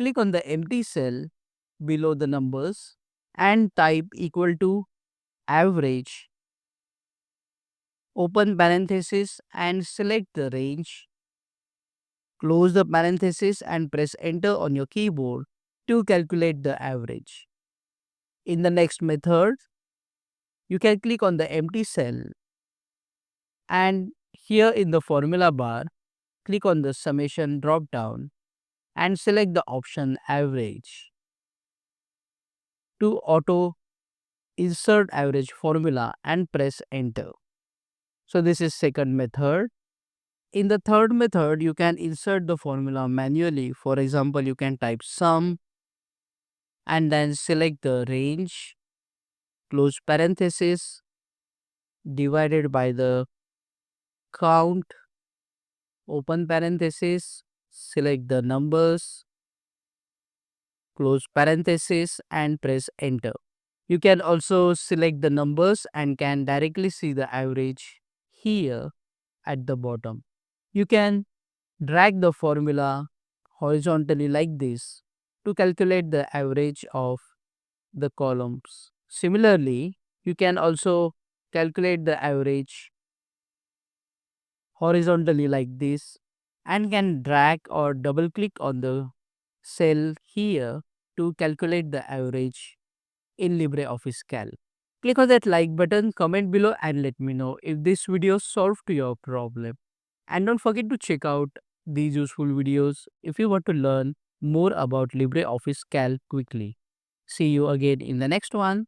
click on the empty cell below the numbers and type equal to average, open parenthesis and select the range, close the parenthesis and press enter on your keyboard to calculate the average. In the next method, you can click on the empty cell and here in the formula bar, click on the summation drop down and select the option average to auto insert average formula and press enter. So this is second method. In the third method, you can insert the formula manually. For example, you can type sum and then select the range, close parenthesis, divided by the count, open parenthesis, select the numbers, close parenthesis and press enter. You can also select the numbers and can directly see the average here at the bottom. You can drag the formula horizontally like this to calculate the average of the columns. Similarly, you can also calculate the average horizontally like this and can drag or double click on the cell here to calculate the average in LibreOffice Calc. Click on that like button, comment below and let me know if this video solved your problem. And don't forget to check out these useful videos if you want to learn more about LibreOffice Calc quickly. See you again in the next one.